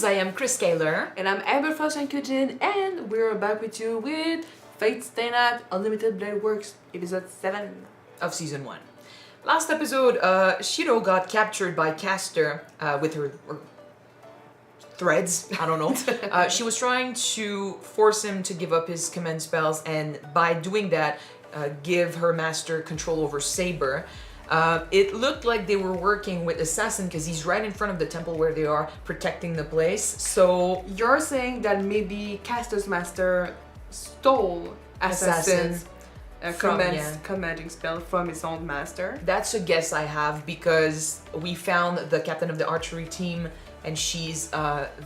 I am Chris Kaler. And I'm Amber and Kyuujin, and we're back with you with Fate Stay Night Unlimited Blade Works, episode 7 of season 1. Last episode, Shirou got captured by Caster with her threads, I don't know. She was trying to force him to give up his command spells, and by doing that, give her master control over Saber. It looked like they were working with Assassin because he's right in front of the temple where they are protecting the place. So you're saying that maybe Caster's master stole Assassin's commanding spell from his own master? That's a guess I have, because we found the captain of the archery team, and she's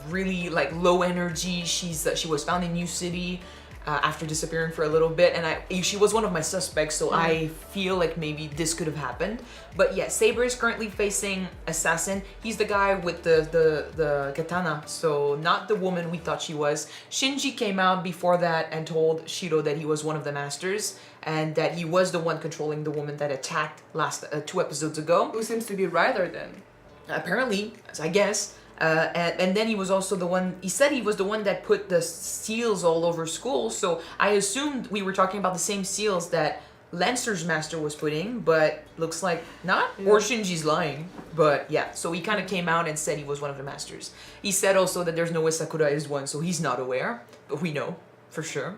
really like low energy. She was found in New City after disappearing for a little bit, and she was one of my suspects, so I feel like maybe this could have happened. But yeah, Saber is currently facing Assassin. He's the guy with the katana, so not the woman we thought she was. Shinji came out before that and told Shirou that he was one of the masters, and that he was the one controlling the woman that attacked last 2 episodes ago. Who seems to be Ryder then? Apparently, I guess. And then he was also the one, he said he was the one that put the seals all over school, so I assumed we were talking about the same seals that Lancer's master was putting, but looks like not, or Shinji's lying. But yeah, so he kind of came out and said he was one of the masters. He said also that there's no way Sakura is one, so he's not aware, but we know for sure.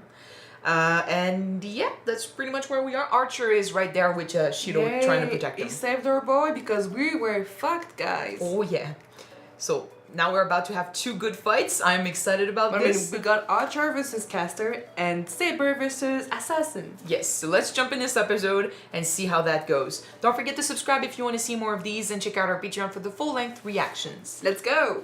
And yeah, that's pretty much where we are. Archer is right there with Shirou trying to protect him. He saved our boy because we were fucked, guys. Oh yeah. So now we're about to have 2 good fights. I'm excited about this. We got Archer versus Caster and Saber versus Assassin. Yes, so let's jump in this episode and see how that goes. Don't forget to subscribe if you want to see more of these, and check out our Patreon for the full-length reactions. Let's go!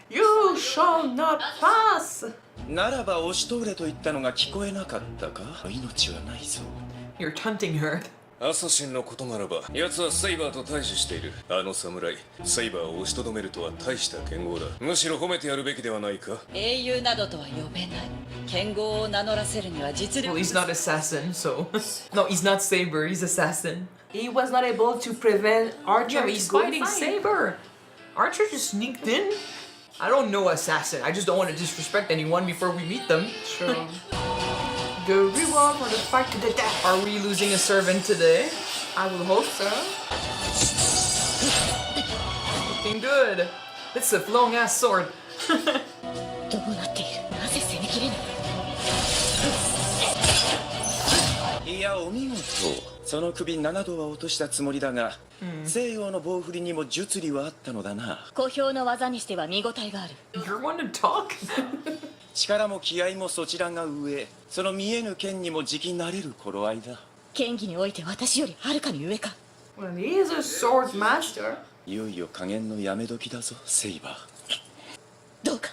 You shall not pass! ならば押し通れと言ったのが聞こえなかったか？命はないぞ。 You're taunting her. アサシンのことならば、奴はセイバーと対峙している。あの侍、セイバーを押しとどめるとは大した剣豪だ。むしろ褒めてやるべきではないか？英雄などとは呼べない。剣豪を名乗らせるには実力。Well, he's not assassin, so no, he's not Saber. He's assassin. He was not able to prevent Archer. Yeah, he's fighting Saber. Archer just sneaked in. I don't know assassin. I just don't want to disrespect anyone before we meet them. True. The reward for the fight to the death. Are we losing a servant today? I will hope so. Looking good. It's a long ass sword. どうなっている？なぜ攻めきれない？いや、お見事。その首7度は落としたつもりだが、西洋の棒振りにも術理はあったのだな。小兵の技にしては見応えがある。You're one to talk? 力も気合もそちらが上、その見えぬ剣にもじきなれる頃合いだ。剣技において私よりはるかに上か。Well, he is a sword master. いよいよ加減のやめ時だぞ、セイバー。どうか。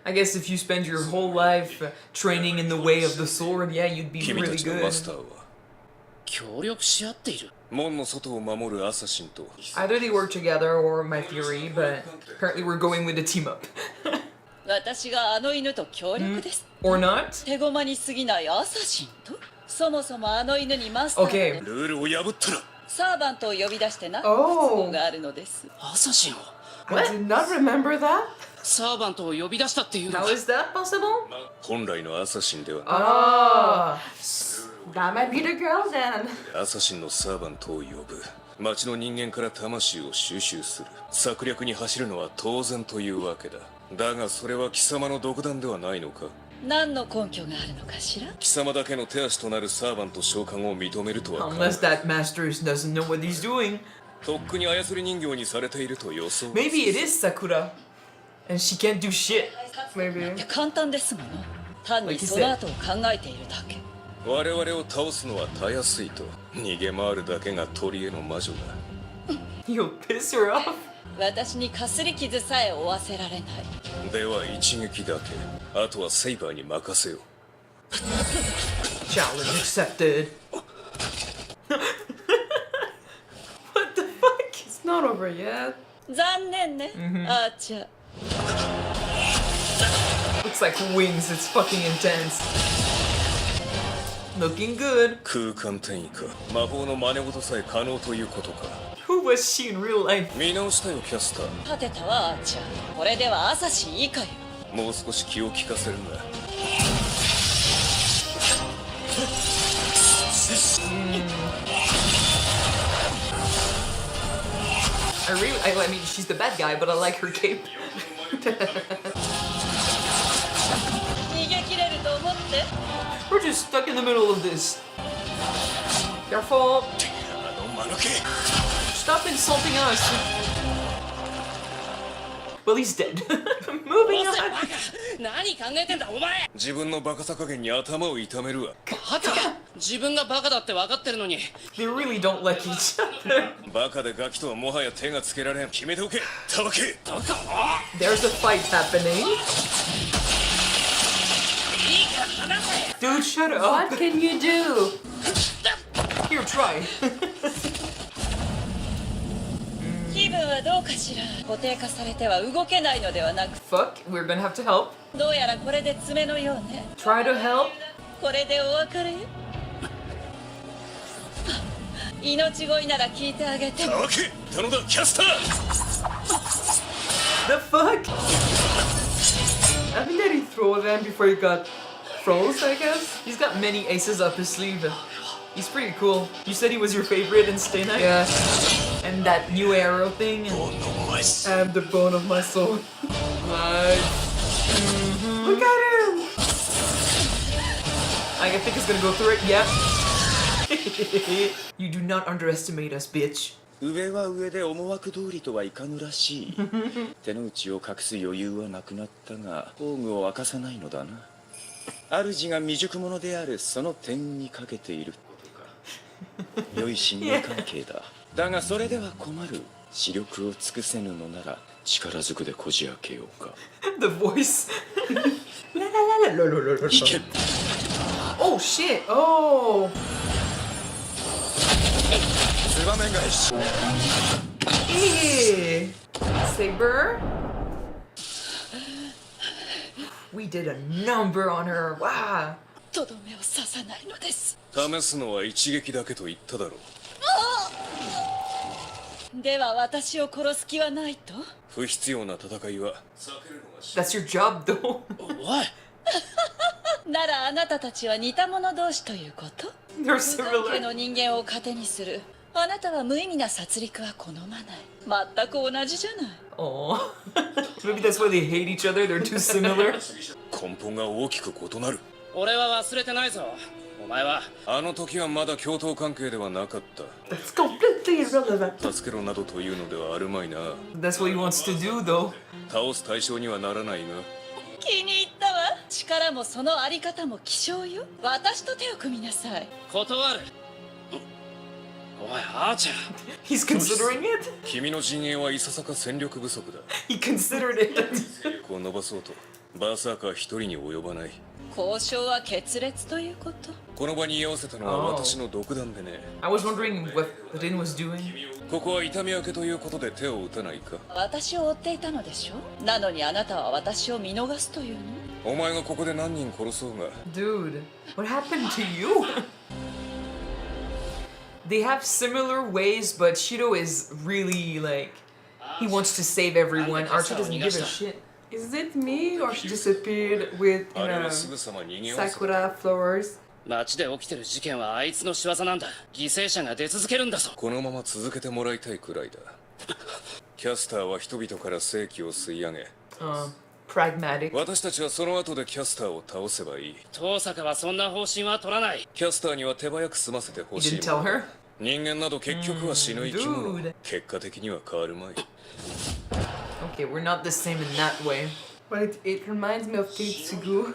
I guess if you spend your whole life training in the way of the sword, yeah, you'd be 君た really ちの good. マスターは協力し合っている。門の外を守るアサシンと。 Either they work together or my theory, but apparently we're going with a team up. 私があの犬と協力です。Or not? 手駒に過ぎないアサシンと。そもそもあの犬にマスター Okay. ルールを破ったら。サーバントを呼び出してな。Oh. 都合があるのです。アサシンを I did not remember that. サーバントを呼び出したっていうの How is that possible? 本来のアサシンでは Ah. That might be the girl then. アサシンのサーバントを呼ぶ。町の人間から魂を収集する。策略に走るのは当然というわけだ。だがそれは貴様の独断ではないのか？何の根拠があるのかしら？貴様だけの手足となるサーバント召喚を認めるとは Unless that master doesn't know what he's doing. とっくに操り人形にされていると予想。 Maybe it is Sakura. And she can't do shit. Maybe. 簡単ですもの。単にその後を考えているだけ。我々を倒すのはたやすいと。逃げ回るだけが鳥への魔女だ。 You'll piss her off. 私にかすり傷さえ負わせられない。では一撃だけ。あとはセイバーに任せよう。 Challenge accepted. What the fuck? It's not over yet. 残念ね、あーちゃん。 Looks like wings. It's fucking intense. Looking good. 空間転移か。魔法の真似事さえ可能ということか。Who Who was she in real life? 見直したよキャスター。立てたわアーチャー。これではアサシン以下よ。もう少し気を利かせるが。I mean, she's the bad guy, but I like her cape. 逃げ切れると思って。 We're just stuck in the middle of this. Careful. あの間抜け。 Stop insulting us. Well, he's dead. Moving おせ on. バカ何考えてんだお前自分のバカさ加減に頭を痛めるわ。バカ自分がバカだって分かってるのに They really don't like each other. バカでガキとはもはや手がつけられん。決めておけ。たわけ。バカ There's a fight happening. いいから離せ Dude, shut up. What can you do? Here, try. 気分はどうかしら。固定化されては動けないのではなく、 Fuck, we're gonna have to help. どうやらこれで爪のようね。 Try to help. これでお別れ。命乞いなら聞いてあげて。たわけ。頼んだキャスター。 The fuck? I think that he threw them before he got froze, I guess. He's got many aces up his sleeve. He's pretty cool. You said he was your favorite in Stay Night? Yeah. And that new arrow thing. I'm the bone of my soul. Look at him! I think it's gonna go through it. Yep. You do not underestimate us, bitch. 上は上で思惑通りとはいかぬらしい手の内を隠す余裕はなくなったが宝具を明かさないのだな主が未熟者であるその点にかけている良い信頼関係だだがそれでは困る視力を尽くせぬのなら力ずくでこじ開けようか The voice. La, la, la, la, la, la, la, la. いけ Oh shit. Oh! ツバメ返し。 Hey. Saber. We did a number on her. Wow. とどめを刺さないのです。試すのは一撃だけと言っただろう。では私を殺す気はないと。不必要な戦いは避けるのが That's your job, though. おいならあなたたちは似た者同士ということ。 They're 無関係 similar. の人間を糧にする。あなたは無意味な殺戮は好まない。全く同じじゃない。 Aw. Maybe that's why they hate each other. They're too similar. 根本が大きく異なる。俺は忘れてないぞお前はあの時はまだ共闘関係ではなかっ That's completely irrelevant. た。助けろなどというのではあるまいな。 That's what he wants to do, though. 倒す対象にはならないが。気に入ったわ。力もそのあり方も希少よ。私と手を組みなさい。断るおいアーチャー He's considering it. 君の陣営はいささか戦力不足だ。 He considered it. こう伸ばそうとバーサーカー一人に及ばない。交渉は決裂ということ。この場に居合わせたのは私の独断でね。 I was wondering what Rin was doing. ここは痛み分けということで手を打たないか。私を追っていたのでしょ。なのにあなたは私を見逃すというの。お前がここで何人殺そうが。 Dude, what happened to you? They have similar ways, but Shirou is really like he wants to save everyone. Archer doesn't give a shit. Is it me or she disappeared with あれはすぐさま逃げ合わせた。 Sakura flowers? 街で起きてる事件はあいつの仕業なんだ犠牲者が出続けるんだぞこのまま続けてもらいたいくらいだ。キャスターは人々から正気を吸い上げ、 Pragmatic. 私たちはその後でキャスターを倒せばいい。遠坂はそんな方針は取らないキャスターには手早く済ませて You ほしい didn't tell her? 人間など結局は死ぬ生き物。 Dude. 結果的には変わるまい。 Okay, we're not the same in that way. But it reminds me of Kiritsugu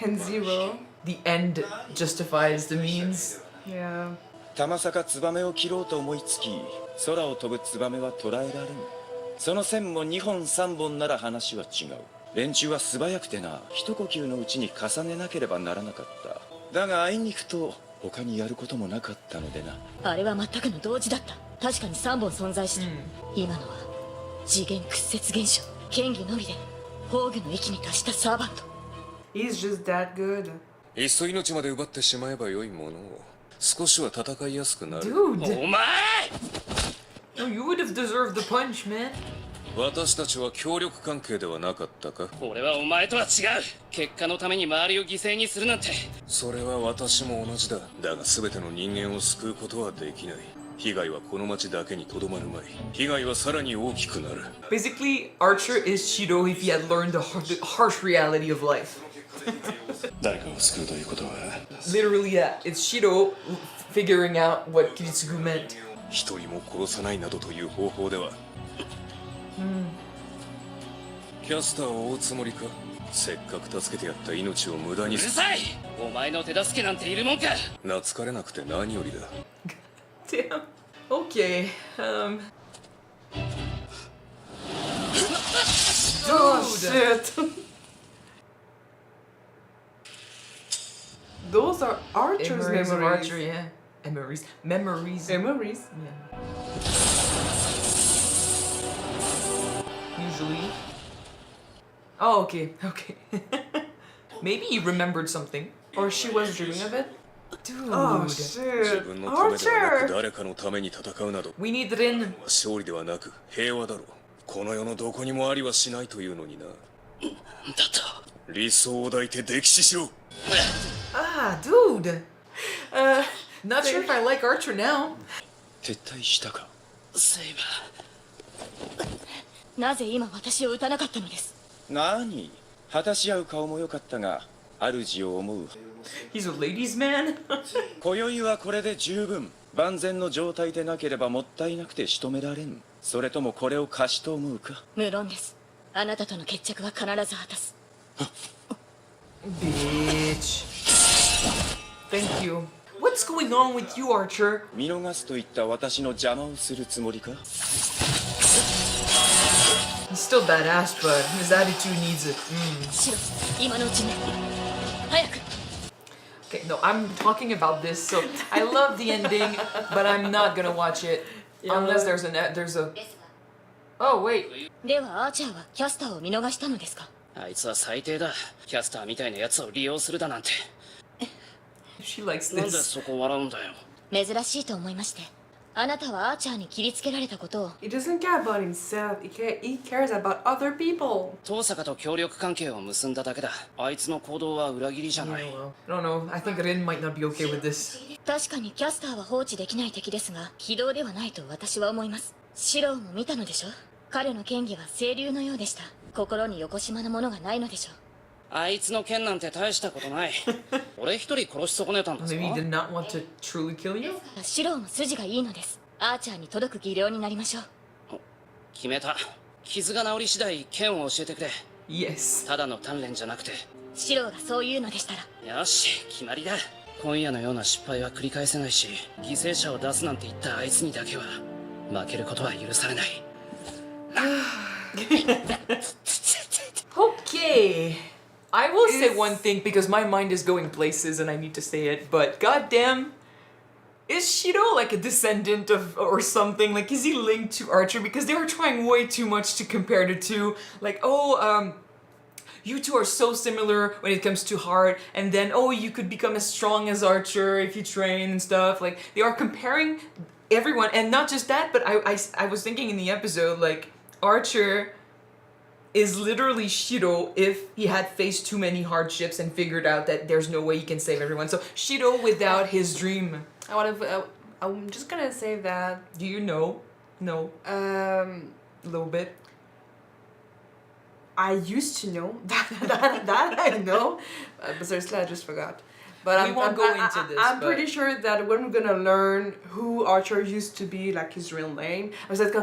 and Zero. The end justifies the means. Yeah. たまさかツバメを切ろうと思いつき空を飛ぶツバメは捉えられんその線も2本3本なら話は違う連中は素早くてな一呼吸のうちに重ねなければならなかっただがあいにくと他にやることもなかったのでなあれは全くの同時だった確かに3本存在した、今のは次元屈折現象剣技のみで宝具の域に達したサーバント He's just that good. いっそ命まで奪ってしまえばよいものを。少しは戦いやすくなる。Dude. お前 No, you would have deserved the punch, man. 私たちは協力関係ではなかったか？俺はお前とは違う。結果のために周りを犠牲にするなんて。それは私も同じだ。だが全ての人間を救うことはできない。被害はこの町だけにとどまるまい。被害はさらに大きくなる。Basically, Archer is Shirou if he had learned the harsh reality of life. 誰かを救うということは Literally, yeah. It's Shirou figuring out what Kiritsugu meant. 一人も殺さないなどという方法では、キャスターを追うつもりか？せっかく助けてやった命を無駄にうるさい。お前の手助けなんているもんか。懐かれなくて何よりだ。Damn. Okay. Oh shit. Those are Archer's memories. Of Archer, yeah. Memories. Memories. Yeah. Usually. Oh, okay. Okay. Maybe he remembered something. Or she was dreaming of it. Dude. Oh 自 shit. 分のためではなく Archer. 誰かのために戦うなど We need Rin. 勝利ではなく平和だろう。この世のどこにもありはしないというのにな。だと。理想を抱いて溺死しろ。 Ah, dude. Not sure if I like Archer now. 撤退したか？セイバなぜ今私を撃たなかったのです？何？果たし合う顔も良かったが、主を思う。He's a ladies' man. 今宵はこれで十分。万全の状態でなければもったいなくて仕留められん。それともこれを貸しと思うか？無論です。あなたとの決着は必ず果たす。Bitch. Thank you. What's going on with you, Archer? 見逃すといった私の邪魔をするつもりか？ He's still badass, but his attitude needs it. シロ、今のうちに。早く。 Okay, no, I'm talking about this. So I love the ending, but I'm not gonna watch it unless there's a. Oh wait. ではアーチャーはキャスターを見逃したのですか？ー。あいつは最低だ。キャスターみたいなやつを利用するだなんて。 She likes なんで this. そこ笑うんだよ。珍しいと思いまして。あなたはアーチャーに切りつけられたことを。 He doesn't care about himself. He cares about other people. 遠坂と協力関係を結んだだけだ。あいつの行動は裏切りじゃない。 I don't know. I think Rin might not be okay with this. 確かにキャスターは放置できない敵ですが、非道ではないと私は思います。シローも見たのでしょ？彼の剣技は清流のようでした。心によこしまなものがないのでしょう。あいつの剣なんて大したことない。俺一人殺し損ねたんだぞ。 Maybe he did not want to truly kill you? シローも筋がいいのです。アーチャーに届く技量になりましょう。決めた。傷が治り次第剣を教えてくれ。 Yes. ただの鍛錬じゃなくて。シローがそう言うのでしたら。よし、決まりだ。今夜のような失敗は繰り返せないし、犠牲者を出すなんて言ったあいつにだけは負けることは許されない。Okay. I will say one thing because my mind is going places and I need to say it, but goddamn, is Shirou like a descendant of or something? Like, is he linked to Archer? Because they were trying way too much to compare the two. Like, you two are so similar when it comes to heart, and then you could become as strong as Archer if you train and stuff. Like, they are comparing everyone, and not just that, but I was thinking in the episode, like, Archer is literally Shirou if he had faced too many hardships and figured out that there's no way he can save everyone. So Shirou without his dream. I'm just gonna say that. Do you know? No. A little bit. I used to know that I know, but seriously, I just forgot. But We won't go into this, I'm but- pretty sure that when we're gonna learn who Archer used to be, like his real name, I was like,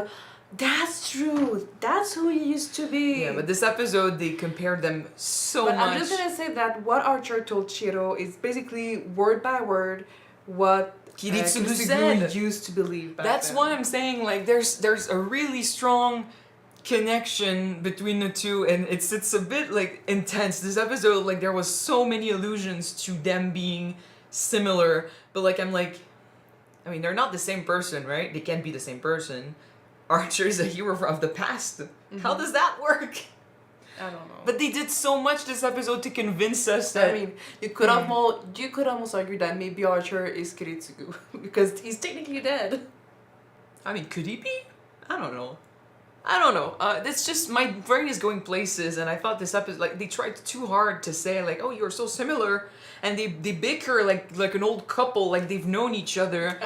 that's true. That's who he used to be. Yeah, but this episode they compared them so But much. I'm just gonna say that what Archer told Shirou is basically word by word what Kiritsugu said. used to believe back That's then. why I'm saying like there's a really strong connection between the two, and it's a bit like intense. This episode, like there was so many allusions to them being similar, but like I mean they're not the same person, right? They can't be the same person. Archer is a hero of the past. How does that work? I don't know. But they did so much this episode to convince us that I mean, you could almost argue that maybe Archer is Kiritsugu because he's technically dead. I mean, could he be? I don't know. That's just, my brain is going places, and I thought this episode, like, they tried too hard to say, like, oh, you're so similar, and they bicker like an old couple, like they've known each other.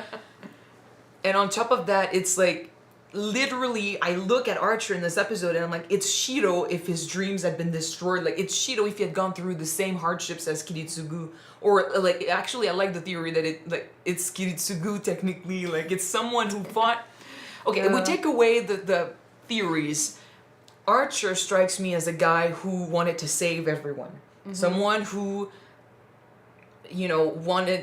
And on top of that, it's like, literally, I look at Archer in this episode, and I'm like, it's Shirou if his dreams had been destroyed. Like, it's Shirou if he had gone through the same hardships as Kiritsugu. Or, like, actually, I like the theory that it's Kiritsugu, technically. Like, it's someone who fought... Okay, we take away the theories. Archer strikes me as a guy who wanted to save everyone. Someone who, you know,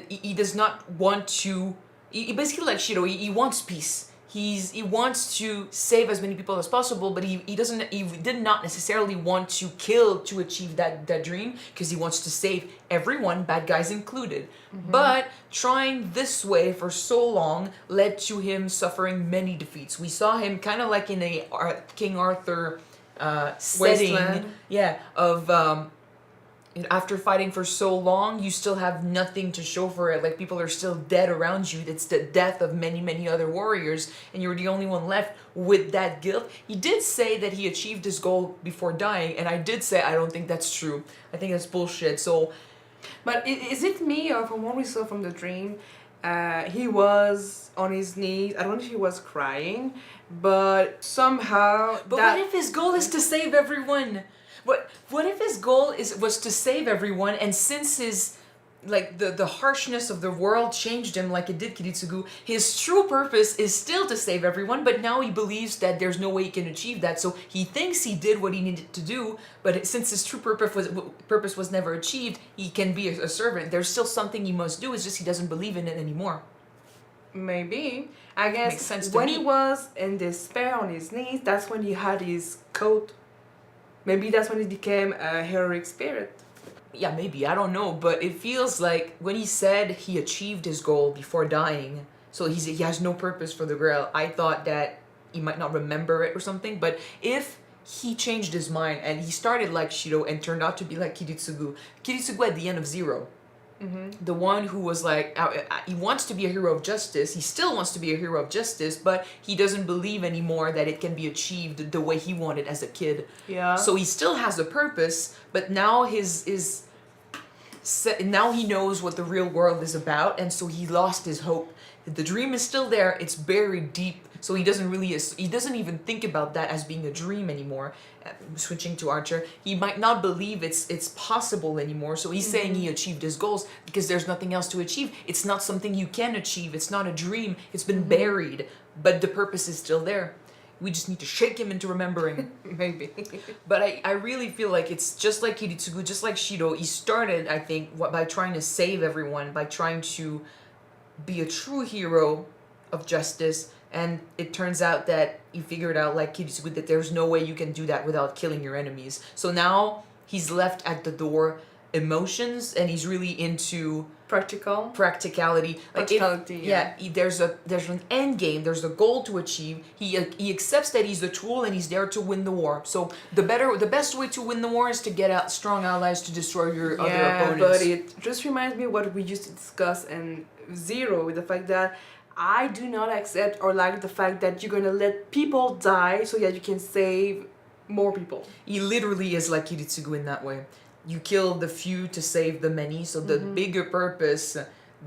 he does not want to... He basically, like Shirou, he wants peace. He wants to save as many people as possible, but he did not necessarily want to kill to achieve that dream, because he wants to save everyone, bad guys included. But trying this way for so long led to him suffering many defeats. We saw him kind of like in a King Arthur setting, of after fighting for so long, you still have nothing to show for it. Like, people are still dead around you. It's the death of many, many other warriors, and you're the only one left with that guilt. He did say that he achieved his goal before dying, and I did say I don't think that's true. I think that's bullshit. So, but is it me, or from what we saw from the dream, he was on his knees? I don't know if he was crying, but somehow... But what if his goal is to save everyone? What if his goal was to save everyone, and since his, like, the harshness of the world changed him like it did Kiritsugu, his true purpose is still to save everyone, but now he believes that there's no way he can achieve that, so he thinks he did what he needed to do, but since his true purpose was never achieved, he can be a servant. There's still something he must do, it's just he doesn't believe in it anymore. Maybe. I guess Makes sense to when me. he was in despair on his knees, that's when he had his coat. Maybe that's when he became a heroic spirit. Yeah, maybe, I don't know, but it feels like when he said he achieved his goal before dying, so he has no purpose for the Grail, I thought that he might not remember it or something, but if he changed his mind and he started like Shirou and turned out to be like Kiritsugu at the end of Zero, the one who was like, he wants to be a hero of justice, he still wants to be a hero of justice, but he doesn't believe anymore that it can be achieved the way he wanted as a kid. Yeah. So he still has a purpose, but now now he knows what the real world is about, and so he lost his hope. The dream is still there, it's buried deep, so he doesn't even think about that as being a dream anymore. Switching to Archer, he might not believe it's possible anymore, so he's saying he achieved his goals because there's nothing else to achieve. It's not something you can achieve, it's not a dream, it's been buried, but the purpose is still there. We just need to shake him into remembering. Maybe. But I really feel like it's just like Kiritsugu, just like Shirou. He started, I think, by trying to save everyone, by trying to be a true hero of justice, and it turns out that he figured out, like Kiritsugu, that there's no way you can do that without killing your enemies. So now he's left at the door emotions, and he's really into practicality. There's an end game, there's a goal to achieve. He accepts that he's the tool and he's there to win the war. So the best way to win the war is to get out strong allies to destroy your other opponents. But it just reminds me of what we used to discuss in Zero, with the fact that I do not accept or like the fact that you're gonna let people die so that you can save more people. He literally is like Kiritsugu in that way. You kill the few to save the many, so the bigger purpose,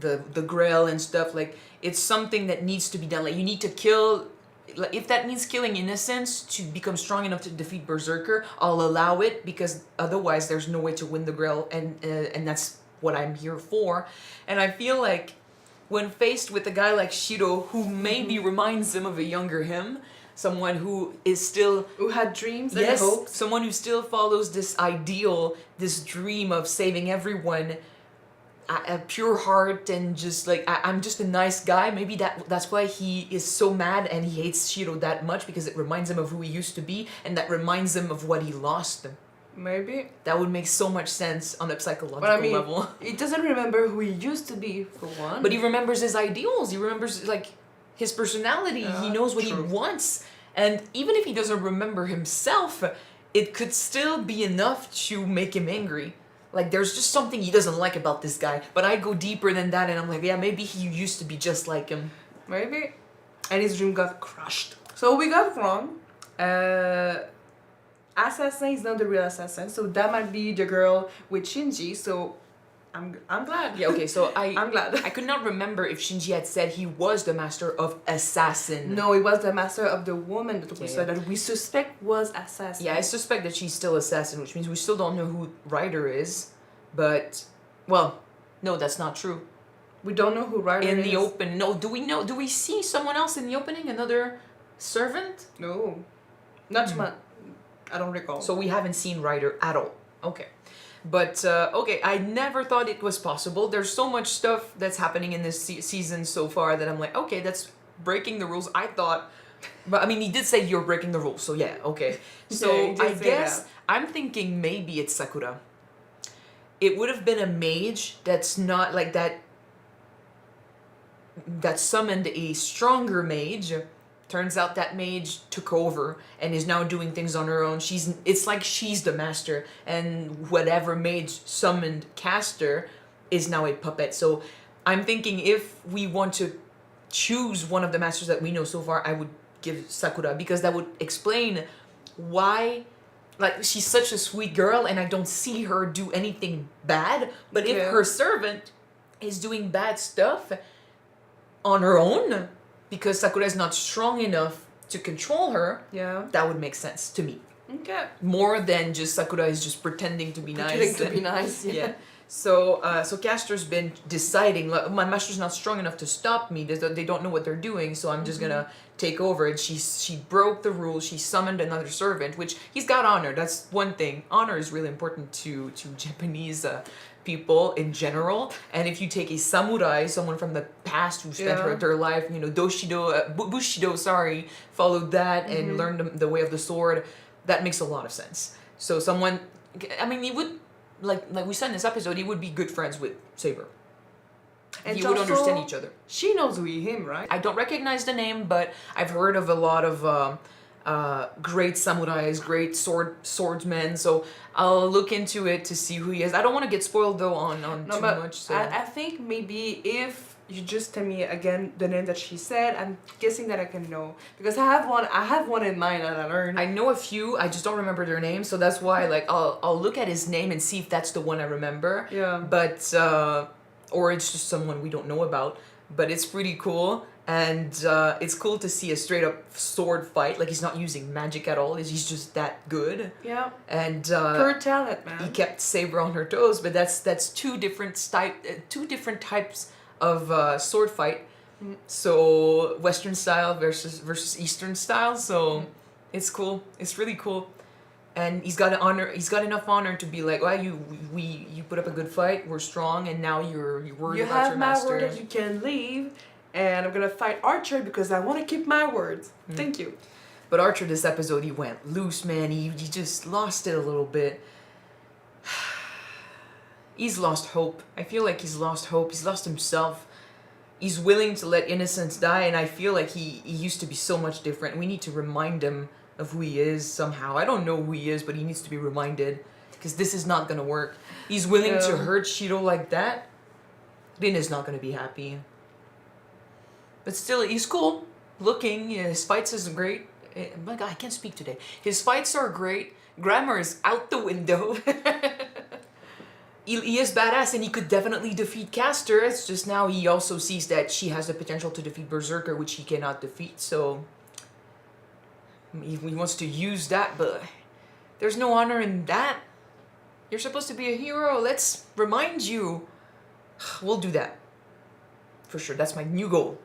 the Grail and stuff, like, it's something that needs to be done. Like, you need to kill, like, if that means killing innocents to become strong enough to defeat Berserker, I'll allow it, because otherwise there's no way to win the Grail, and that's what I'm here for. And I feel like when faced with a guy like Shirou, who maybe reminds him of a younger him, someone who had dreams and hopes, someone who still follows this ideal, this dream of saving everyone, a pure heart, and just like, I'm just a nice guy. Maybe that's why he is so mad and he hates Shirou that much, because it reminds him of who he used to be, and that reminds him of what he lost. Maybe. That would make so much sense on a psychological level. He doesn't remember who he used to be, for one. But he remembers his ideals. He remembers, like, his personality. He knows what he wants. And even if he doesn't remember himself, it could still be enough to make him angry. Like, there's just something he doesn't like about this guy. But I go deeper than that, and I'm like, yeah, maybe he used to be just like him. Maybe. And his dream got crushed. So we got wrong. Assassin is not the real assassin, so that might be the girl with Shinji. So I'm glad. Yeah, okay, so I'm glad. I could not remember if Shinji had said he was the master of assassin. No, it was the master of the woman that we Yeah. said that we suspect was assassin. Yeah, I suspect that she's still assassin, which means we still don't know who Ryder is. But, well, no, that's not true. We don't know who Ryder is. In the open, no, do we see someone else in the opening? Another servant? No. Not too much. I don't recall. So we haven't seen Ryder at all. Okay. But, okay, I never thought it was possible. There's so much stuff that's happening in this season so far that I'm like, okay, that's breaking the rules. I thought, but I mean, he did say you're breaking the rules, so yeah, okay. So Yeah, he did I say guess that. I'm thinking maybe it's Sakura. It would have been a mage that's not like that, that summoned a stronger mage. Turns out that mage took over and is now doing things on her own. It's like she's the master, and whatever mage summoned caster is now a puppet. So I'm thinking if we want to choose one of the masters that we know so far, I would give Sakura, because that would explain why, like, she's such a sweet girl and I don't see her do anything bad. But if Yeah. her servant is doing bad stuff on her own, because Sakura is not strong enough to control her, Yeah. that would make sense to me. Okay. More than just Sakura is just pretending to be Pretending nice. to be and- nice. Yeah. Yeah. So Caster's been deciding, like, my master's not strong enough to stop me. They don't know what they're doing, so I'm just gonna take over. And she broke the rules. She summoned another servant, which he's got honor. That's one thing. Honor is really important to Japanese people in general. And if you take a samurai, someone from the past who spent Yeah. their life, Bushido, followed that and learned the way of the sword, that makes a lot of sense. So someone, I mean, he would, like we said in this episode, he would be good friends with Saber. And You would also, understand each other. She knows him, right? I don't recognize the name, but I've heard of a lot of great samurais, great swordsmen. So I'll look into it to see who he is. I don't want to get spoiled though on No, too but much. So I think maybe if you just tell me again the name that she said, I'm guessing that I can know, because I have one in mind that I learned. I know a few. I just don't remember their names. So that's why, like, I'll look at his name and see if that's the one I remember. Yeah. But or it's just someone we don't know about. But it's pretty cool. And it's cool to see a straight up sword fight. Like, he's not using magic at all. He's just that good. Yeah. And Pure talent, he man. kept Saber on her toes. But that's two different types of sword fight. So Western style versus Eastern style. So it's cool. It's really cool. And he's got enough honor to be like, well, you put up a good fight. We're strong, and now you're worried You about have your my master. word that you can leave, and I'm gonna fight Archer because I want to keep my words. Thank you. But Archer, this episode, he went loose, man. He just lost it a little bit. He's lost hope. I feel like he's lost hope. He's lost himself. He's willing to let innocents die, and I feel like he used to be so much different. We need to remind him of who he is somehow. I don't know who he is, but he needs to be reminded, because this is not gonna work. He's willing to Yeah. hurt Shirou like that. Rin is not gonna be happy. But still, he's cool looking. Yeah, his fights is great. My God, I can't speak today. His fights are great. Grammar is out the window. He is badass, and he could definitely defeat Caster. It's just now he also sees that she has the potential to defeat Berserker, which he cannot defeat. So he wants to use that, but there's no honor in that. You're supposed to be a hero. Let's remind you. We'll do that. For sure. That's my new goal.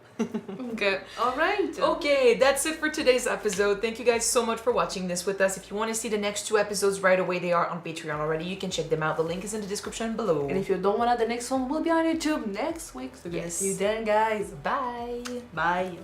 Okay. All right. Okay, that's it for today's episode. Thank you guys so much for watching this with us. If you want to see the next 2 episodes right away, they are on Patreon already. You can check them out. The link is in the description below. And if you don't want to, the next one will be on YouTube next week. So we're gonna Yes. see you then, guys. Bye. Bye.